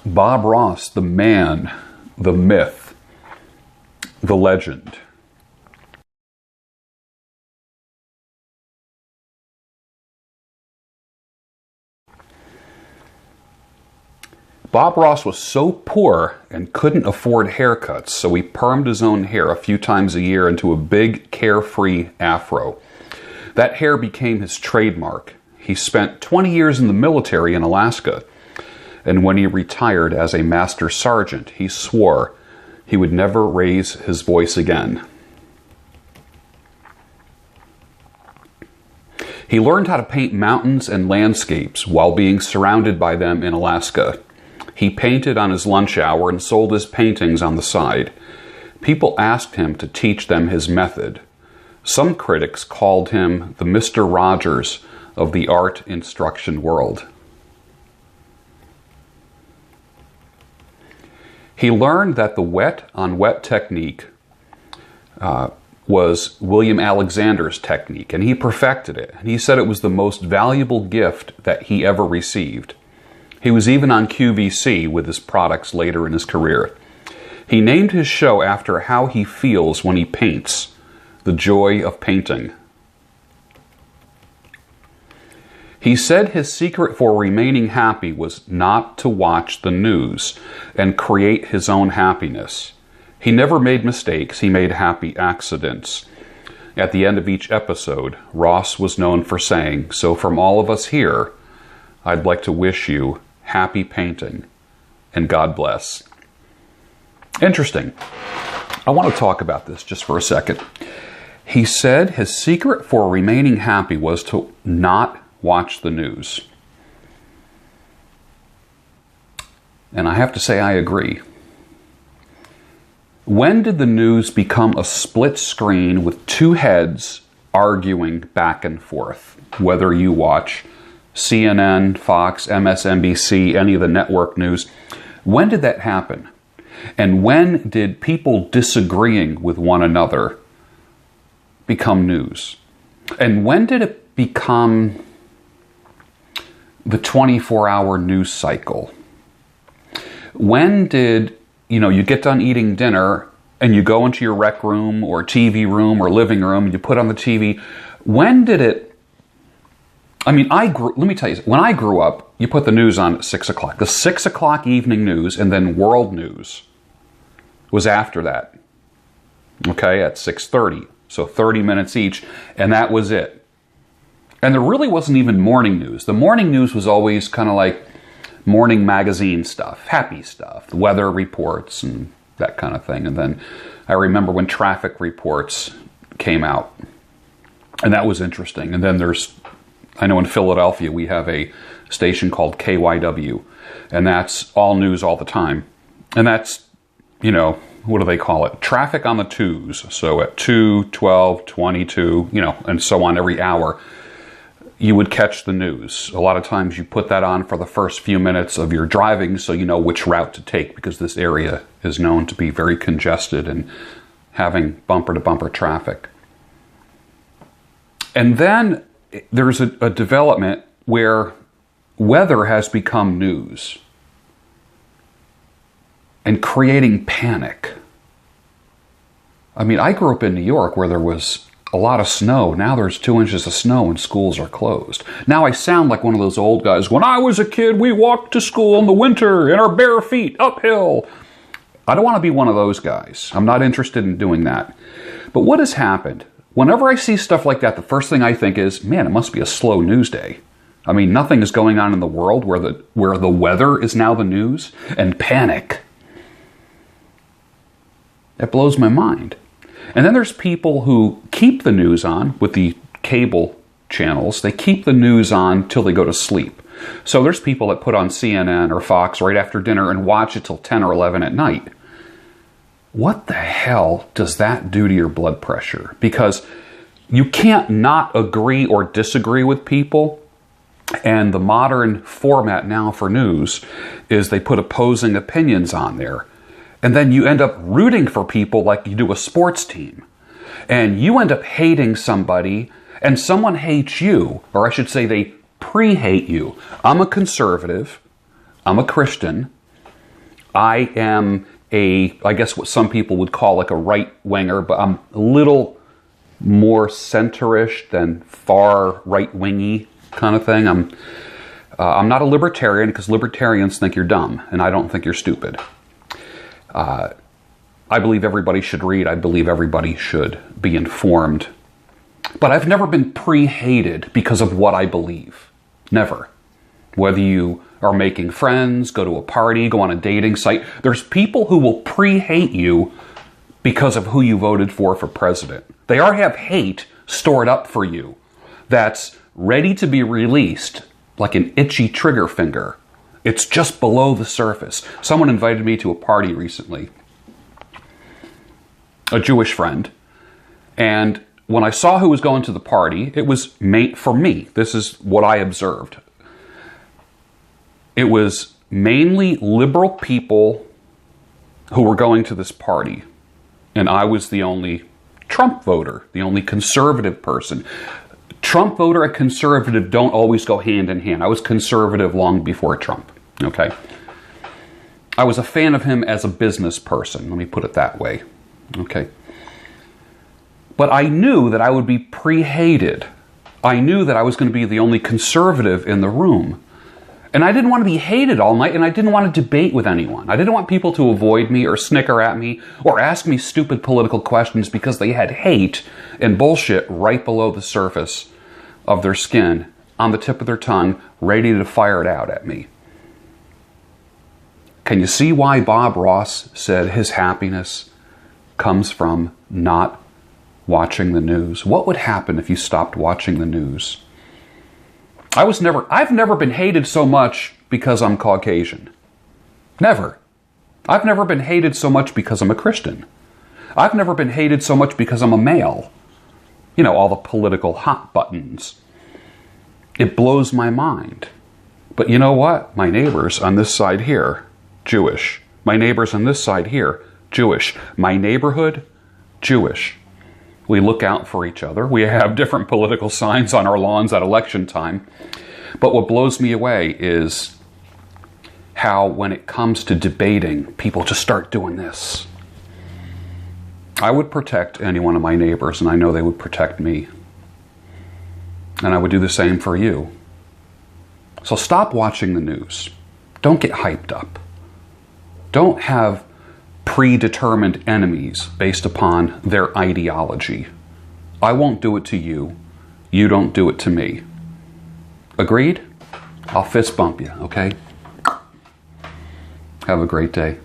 Bob Ross, the man, the myth, the legend. Bob Ross was so poor and couldn't afford haircuts, so he permed his own hair a few times a year into a big, carefree afro. That hair became his trademark. He spent 20 years in the military in Alaska, and when he retired as a master sergeant, he swore he would never raise his voice again. He learned how to paint mountains and landscapes while being surrounded by them in Alaska. He painted on his lunch hour and sold his paintings on the side. People asked him to teach them his method. Some critics called him the Mr. Rogers of the art instruction world. He learned that the wet-on-wet technique was William Alexander's technique, and he perfected it. And he said it was the most valuable gift that he ever received. He was even on QVC with his products later in his career. He named his show after how he feels when he paints, the joy of painting. He said his secret for remaining happy was not to watch the news and create his own happiness. He never made mistakes, he made happy accidents. At the end of each episode, Ross was known for saying, "So from all of us here, I'd like to wish you happy painting, and God bless." Interesting. I want to talk about this just for a second. He said his secret for remaining happy was to not watch the news. And I have to say I agree. When did the news become a split screen with two heads arguing back and forth? Whether you watch CNN, Fox, MSNBC, any of the network news. When did that happen? And when did people disagreeing with one another become news? And when did it become the 24-hour news cycle? When did, you get done eating dinner and you go into your rec room or TV room or living room and you put on the TV. When did it, let me tell you, when I grew up, you put the news on at 6 o'clock. The 6 o'clock evening news and then world news was after that. Okay, at 6:30. So 30 minutes each, and that was it. And there really wasn't even morning news. The morning news was always kind of like morning magazine stuff, happy stuff, the weather reports and that kind of thing. And then I remember when traffic reports came out, and that was interesting. And then I know in Philadelphia we have a station called KYW, and that's all news all the time. And that's, what do they call it? Traffic on the twos. So at 2, 12, 22, and so on every hour, you would catch the news. A lot of times you put that on for the first few minutes of your driving so you know which route to take, because this area is known to be very congested and having bumper-to-bumper traffic. And then there's a development where weather has become news and creating panic. I grew up in New York where there was a lot of snow. Now there's 2 inches of snow and schools are closed. Now I sound like one of those old guys. When I was a kid, we walked to school in the winter in our bare feet uphill. I don't want to be one of those guys. I'm not interested in doing that. But what has happened? Whenever I see stuff like that, the first thing I think is, man, it must be a slow news day. Nothing is going on in the world where the weather is now the news, and panic. That blows my mind. And then there's people who keep the news on with the cable channels. They keep the news on till they go to sleep. So there's people that put on CNN or Fox right after dinner and watch it till 10 or 11 at night. What the hell does that do to your blood pressure? Because you can't not agree or disagree with people. And the modern format now for news is they put opposing opinions on there. And then you end up rooting for people like you do a sports team. And you end up hating somebody, and someone hates you, or I should say they pre-hate you. I'm a conservative. I'm a Christian. I am I guess what some people would call like a right-winger, but I'm a little more centerish than far right-wingy kind of thing. I'm not a libertarian, because libertarians think you're dumb, and I don't think you're stupid. I believe everybody should read. I believe everybody should be informed. But I've never been pre-hated because of what I believe. Never. Whether you are making friends, go to a party, go on a dating site, there's people who will pre-hate you because of who you voted for president. They already have hate stored up for you that's ready to be released like an itchy trigger finger. It's just below the surface. Someone invited me to a party recently, a Jewish friend, and when I saw who was going to the party, it was for me. This is what I observed. It was mainly liberal people who were going to this party, and I was the only Trump voter, the only conservative person. Trump voter and conservative don't always go hand in hand. I was conservative long before Trump, okay? I was a fan of him as a business person, let me put it that way, okay? But I knew that I would be pre-hated. I knew that I was going to be the only conservative in the room. And I didn't want to be hated all night, and I didn't want to debate with anyone. I didn't want people to avoid me or snicker at me or ask me stupid political questions because they had hate and bullshit right below the surface of their skin, on the tip of their tongue, ready to fire it out at me. Can you see why Bob Ross said his happiness comes from not watching the news? What would happen if you stopped watching the news? I've never been hated so much because I'm Caucasian. Never. I've never been hated so much because I'm a Christian. I've never been hated so much because I'm a male. You know, all the political hot buttons. It blows my mind. But you know what? My neighbors on this side here, Jewish. My neighbors on this side here, Jewish. My neighborhood, Jewish. We look out for each other. We have different political signs on our lawns at election time. But what blows me away is how, when it comes to debating, people just start doing this. I would protect any one of my neighbors, and I know they would protect me. And I would do the same for you. So stop watching the news. Don't get hyped up. Don't have predetermined enemies based upon their ideology. I won't do it to you. You don't do it to me. Agreed? I'll fist bump you, okay? Have a great day.